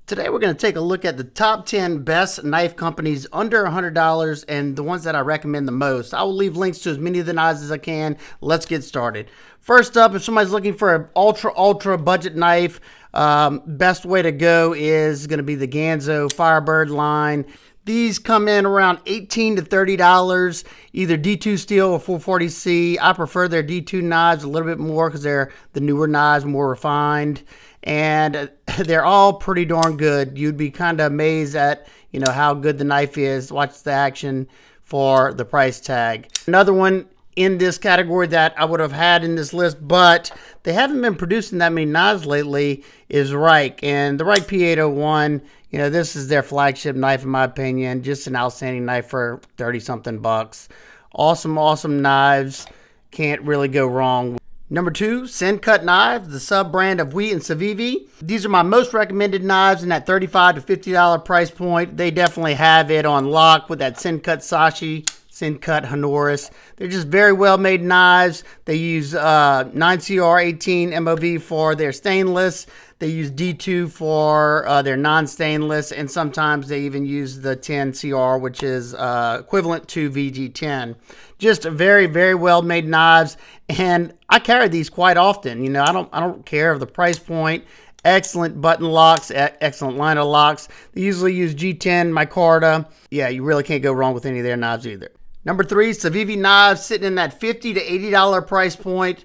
Today we're going to take a look at the top 10 best knife companies under $100 and the ones that I recommend the most. I will leave links to as many of the knives as I can. Let's get started. First up, if somebody's looking for an ultra budget knife, best way to go is going to be the Ganzo Firebird line. These come in around $18 to $30, either D2 steel or 440C. I prefer their D2 knives a little bit more because they're the newer knives, more refined. And they're all pretty darn good. You'd be kind of amazed at, how good the knife is. Watch the action for the price tag. Another one in this category that I would have had in this list, but they haven't been producing that many knives lately, is Ruike. And the Ruike P801, this is their flagship knife in my opinion. Just an outstanding knife for 30-something bucks. Awesome knives. Can't really go wrong. Number 2, Sencut knives, the sub-brand of Wheat and Civivi. These are my most recommended knives in that $35 to $50 price point. They definitely have it on lock with that Sencut Sachse, Sencut Honoris. They're just very well-made knives. They use 9CR18 MOV for their stainless. They use D2 for their non-stainless, and sometimes they even use the 10CR, which is equivalent to VG10. Just very well-made knives, and I carry these quite often. I don't care of the price point. Excellent button locks, excellent liner locks. They usually use G10 micarta. Yeah, you really can't go wrong with any of their knives either. Number 3, Civivi knives, sitting in that $50 to $80 price point.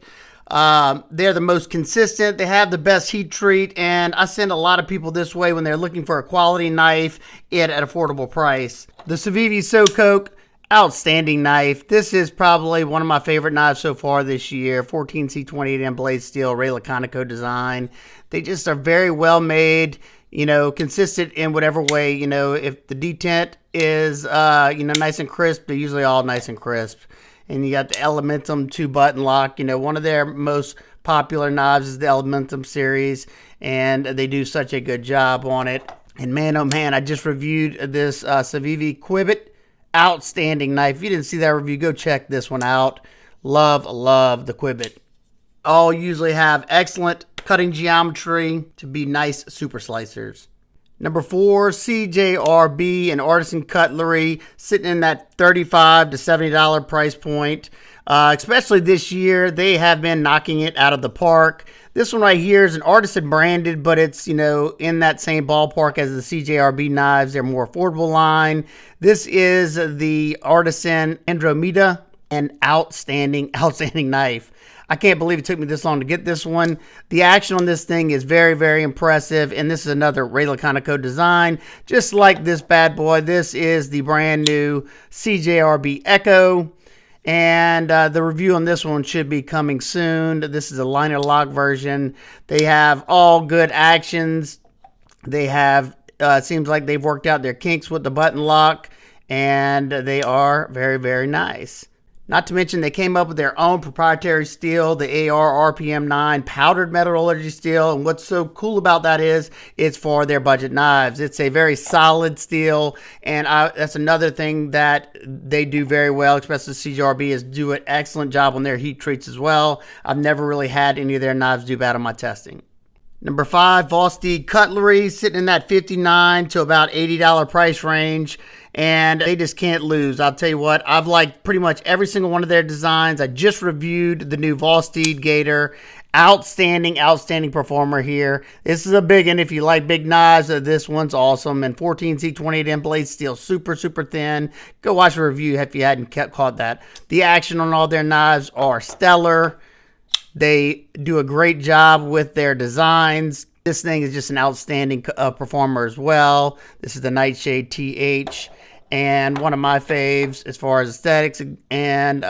They're the most consistent. They have the best heat treat, and I send a lot of people this way when they're looking for a quality knife at an affordable price. The Civivi Sokoke, outstanding knife. This is probably one of my favorite knives so far this year. 14C28M blade steel, Ray Laconico design. They just are very well made, consistent in whatever way. If the detent is, nice and crisp, they're usually all nice and crisp. And you got the Elementum 2-button lock. One of their most popular knives is the Elementum series, and they do such a good job on it. And man, oh man, I just reviewed this Civivi Qubit. Outstanding knife. If you didn't see that review, go check this one out. Love the Qubit. All usually have excellent cutting geometry to be nice super slicers. Number 4, CJRB and Artisan Cutlery, sitting in that $35 to $70 price point. Especially this year, they have been knocking it out of the park. This one right here is an Artisan branded, but it's, in that same ballpark as the CJRB knives. They're more affordable line. This is the Artisan Andromeda, an outstanding knife. I can't believe it took me this long to get this one. The action on this thing is very impressive, and this is another Ray Laconico design. Just like this bad boy, this is the brand new CJRB Ekko. And the review on this one should be coming soon. This is a liner lock version. They have all good actions. They have, seems like they've worked out their kinks with the button lock, and they are very nice. Not to mention they came up with their own proprietary steel, the AR RPM9 powdered metallurgy steel. And what's so cool about that is it's for their budget knives. It's a very solid steel, and that's another thing that they do very well, especially CJRB, is do an excellent job on their heat treats as well. I've never really had any of their knives do bad on my testing. Number 5, Vosteed Cutlery, sitting in that $59 to about $80 price range, and they just can't lose. I'll tell you what, I've liked pretty much every single one of their designs. I just reviewed the new Vosteed Gator. Outstanding performer here. This is a big one if you like big knives. This one's awesome. And 14C28M blade steel, super thin. Go watch a review if you hadn't caught that. The action on all their knives are stellar. They do a great job with their designs. This thing is just an outstanding performer as well. This is the Nightshade TH, and one of my faves as far as aesthetics and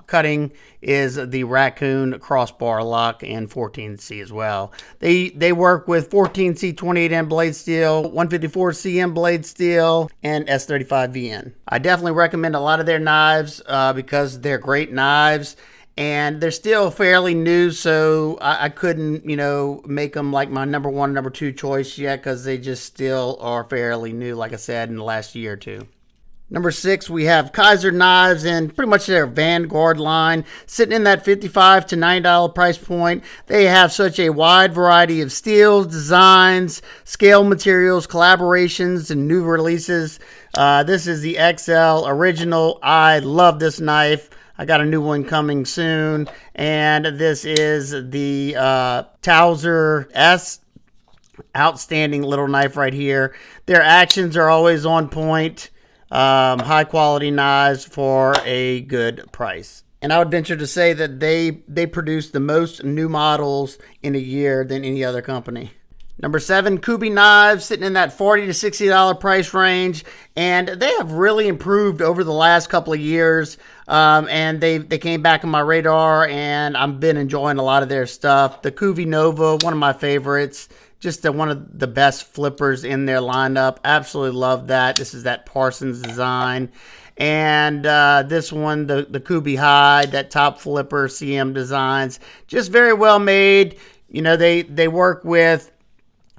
cutting is the Raccoon crossbar lock and 14C as well. They work with 14C28M blade steel, 154CM blade steel, and S35VN. I definitely recommend a lot of their knives because they're great knives. And they're still fairly new, so I couldn't, make them like my number 1, number 2 choice yet because they just still are fairly new, like I said, in the last year or two. Number 6, we have Kizer knives and pretty much their Vanguard line, sitting in that $55 to $90 price point. They have such a wide variety of steels, designs, scale materials, collaborations, and new releases. This is the XL Original. I love this knife. I got a new one coming soon. And this is the TOWSER S. Outstanding little knife right here. Their actions are always on point. High quality knives for a good price. And I would venture to say that they produce the most new models in a year than any other company. Number 7, Kubey knives, sitting in that $40 to $60 price range, and they have really improved over the last couple of years. And they came back on my radar, and I've been enjoying a lot of their stuff. The Kubey Nova, one of my favorites. Just one of the best flippers in their lineup. Absolutely love that. This is that Parsons design. And this one, the Kubey Hyde, that top flipper CM designs. Just very well made. You know, they work with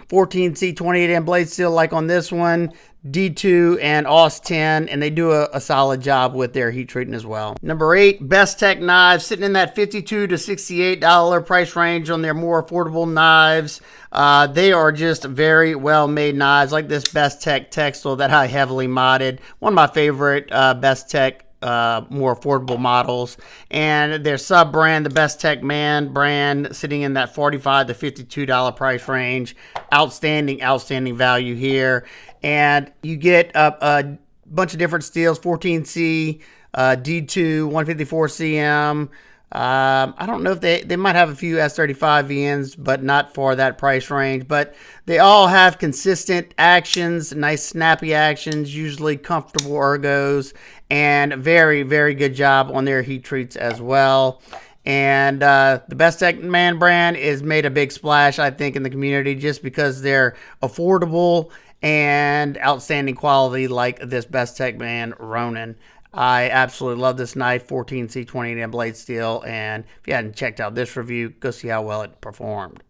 14C 28M blade steel like on this one, D2 and AUS 10, and they do a solid job with their heat treating as well. Number 8, Bestech knives, sitting in that $52 to $68 price range on their more affordable knives. They are just very well made knives, like this Bestech Texel that I heavily modded. One of my favorite Bestech more affordable models, and their sub brand, the BestechMan brand, sitting in that $45 to $52 price range. Outstanding value here, and you get a bunch of different steels: 14C, D2, 154 CM. I don't know if they might have a few S35 VNs, but not for that price range. But they all have consistent actions, nice snappy actions, usually comfortable ergos, and very, very good job on their heat treats as well. And the BestechMan brand is made a big splash, I think, in the community just because they're affordable and outstanding quality, like this BestechMan Ronin. I absolutely love this knife, 14C 28M blade steel, and if you hadn't checked out this review, go see how well it performed.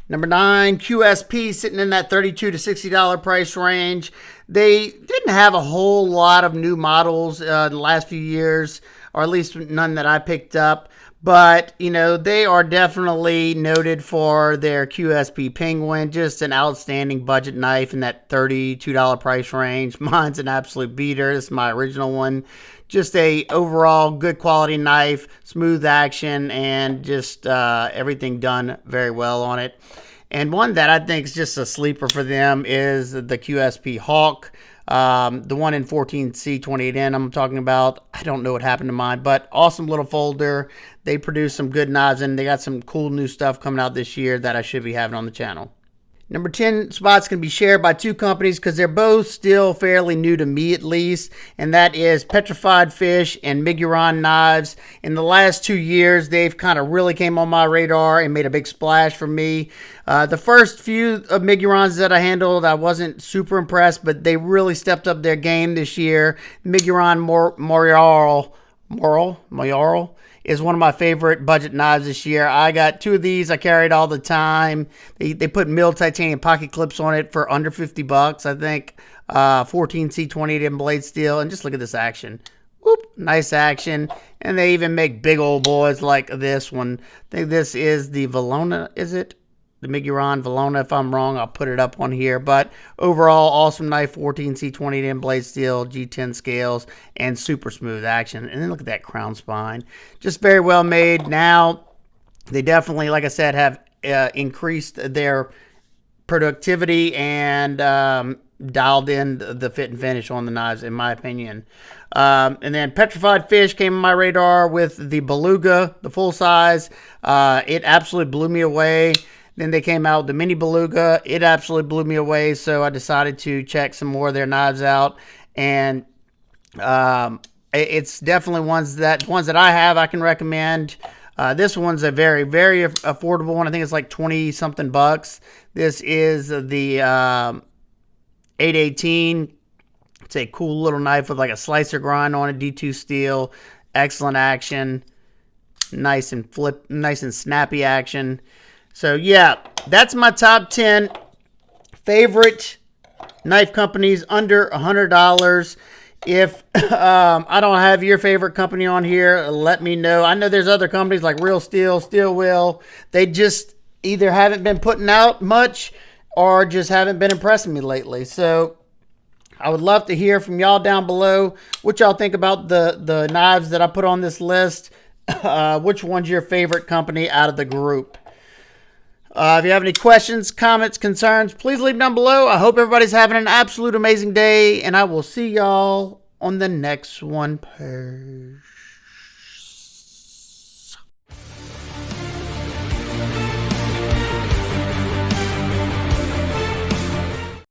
Number 9, QSP, sitting in that $32 to $60 price range. They didn't have a whole lot of new models in the last few years, or at least none that I picked up. But, you know, they are definitely noted for their QSP Penguin, just an outstanding budget knife in that $32 price range. Mine's an absolute beater. This is my original one. Just a overall good quality knife, smooth action, and just everything done very well on it. And one that I think is just a sleeper for them is the QSP Hawk. The one in 14C 28N I'm talking about. I don't know what happened to mine, but awesome little folder. They produce some good knives, and they got some cool new stuff coming out this year that I should be having on the channel. Number 10 spots can be shared by two companies because they're both still fairly new to me, at least, and that is Petrified Fish and Miguron knives. In the last 2 years, they've kind of really came on my radar and made a big splash for me. The first few of Migurons that I handled, I wasn't super impressed, but they really stepped up their game this year. Miguron Moyarl is one of my favorite budget knives this year. I got 2 of these. I carried all the time. They put milled titanium pocket clips on it for under $50, I think. 14C 28M blade steel, and just look at this action. Whoop, nice action. And they even make big old boys like this one. I think this is the VELONA, is it? The Miguron VELONA. If I'm wrong, I'll put it up on here. But overall, awesome knife, 14C 28M blade steel, G10 scales, and super smooth action. And then look at that crown spine. Just very well made. Now, they definitely, like I said, have increased their productivity and dialed in the fit and finish on the knives, in my opinion. And then Petrified Fish came on my radar with the Beluga, the full size. It absolutely blew me away. Then they came out with the mini Beluga. It absolutely blew me away, so I decided to check some more of their knives out. And it's definitely ones that I have I can recommend. This one's a very, very affordable one. I think it's like 20-something bucks. This is the 818. It's a cool little knife with like a slicer grind on it, D2 steel, excellent action, nice and snappy action. So yeah, that's my top 10 favorite knife companies under $100. If I don't have your favorite company on here, let me know. I know there's other companies like Real Steel, Steel Wheel. They just either haven't been putting out much or just haven't been impressing me lately. So I would love to hear from y'all down below what y'all think about the knives that I put on this list. Which one's your favorite company out of the group? If you have any questions, comments, concerns, please leave them down below. I hope everybody's having an absolute amazing day, and I will see y'all on the next one. Peace.